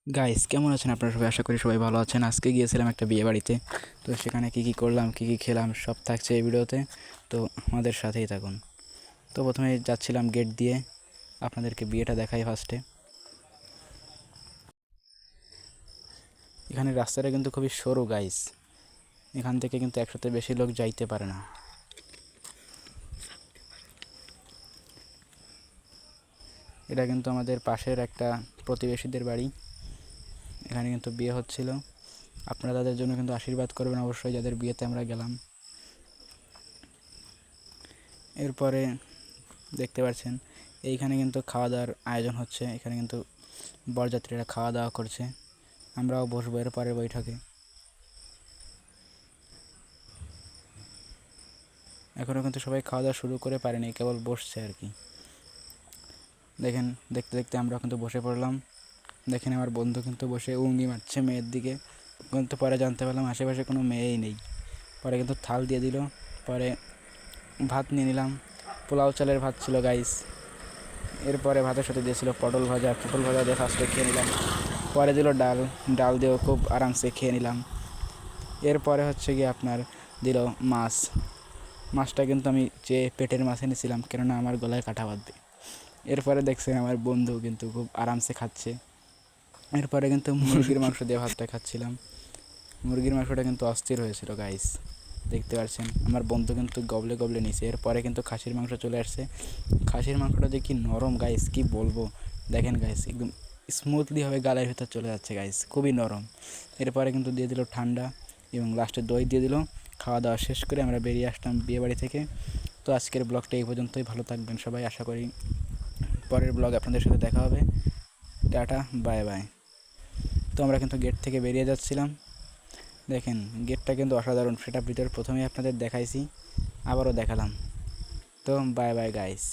Guys কেমন আছেন আপনারা সবাই? আশা করি সবাই ভালো আছেন। আজকে গিয়েছিলাম একটা বিয়ে বাড়িতে। তো সেখানে কি করলাম, কি খেলাম সব থাকছে এই ভিডিওতে। তো আমাদের সাথেই থাকুন। তো প্রথমে যাচ্ছিলাম গেট দিয়ে, আপনাদেরকে বিয়েটা দেখাই ফার্স্টে। এখানে রাস্তাটা কিন্তু খুবই সরু গাইস, এখান থেকে কিন্তু একসাথে বেশি লোক যাইতে পারে না। এটা কিন্তু আমাদের পাশের একটা প্রতিবেশীদের বাড়ি, এখানে কিন্তু বিয়ে হচ্ছিল। আপনারা তাদের জন্য কিন্তু আশীর্বাদ করবেন অবশ্যই, যাদের বিয়েতে আমরা গেলাম। এরপরে দেখতে পাচ্ছেন এইখানে কিন্তু খাওয়া দাওয়ার আয়োজন হচ্ছে। এখানে কিন্তু বরযাত্রীরা খাওয়া দাওয়া করছে, আমরাও বসবো এর পরের বৈঠকে। এখনও কিন্তু সবাই খাওয়া দাওয়া শুরু করে পারেনি, কেবল বসছে আর কি। দেখেন, দেখতে দেখতে আমরা কিন্তু বসে পড়লাম। দেখেন আমার বন্ধু কিন্তু বসে উঙ্গি মারছে মেয়ের দিকে, কিন্তু পরে জানতে পারলাম আশেপাশে কোনো মেয়েই নেই। পরে কিন্তু থাল দিয়ে দিল। পরে ভাত নিয়ে নিলাম, পোলাও চালের ভাত ছিল গাইস। এরপরে ভাতের সাথে দিয়েছিল পটল ভাজা, পটল ভাজা দিয়ে ফার্স্টে খেয়ে নিলাম। পরে দিল ডাল, ডাল দিয়েও খুব আরামসে খেয়ে নিলাম। এরপরে হচ্ছে গিয়ে আপনার দিল মাছ। মাছটা কিন্তু আমি যে পেটের মাছ এনেছিলাম, কেননা আমার গলায় কাটা বাঁধবে। এরপরে দেখছেন আমার বন্ধু কিন্তু খুব আরামসে খাচ্ছে। এরপরে কিন্তু মুরগির মাংস দিয়ে ভাতটা খাচ্ছিলাম। মুরগির মাংসটা কিন্তু অস্থির হয়েছিল গাইস, দেখতে পাচ্ছেন আমার বন্ধু কিন্তু গবলে গবলে নিছে। এরপরে কিন্তু খাসির মাংস চলে আসছে। খাসির মাংসটা যে কি নরম গাইস, কি বলবো। দেখেন গাইস, একদম স্মুথলিভাবে গালের ভিতর চলে যাচ্ছে গাইস, খুবই নরম। এরপরে কিন্তু দিয়ে দিল ঠান্ডা এবং লাস্টে দই দিয়ে দিল। খাওয়া দাওয়া শেষ করে আমরা বেরিয়ে আসলাম বিয়েবাড়ি থেকে। তো আজকের ব্লগটা এই পর্যন্তই। ভালো থাকবেন সবাই, আশা করি পরের ব্লগ আপনাদের সাথে দেখা হবে। Tata, bye bye. তো আমরা কিন্তু গেট থেকে বেরিয়ে যাচ্ছিলাম। দেখেন গেটটা কিন্তু অসাধারণ, সেটা ভিতরে প্রথমেই আপনাদের দেখাইছি, আবারও দেখালাম। তো বাই বাই গাইস।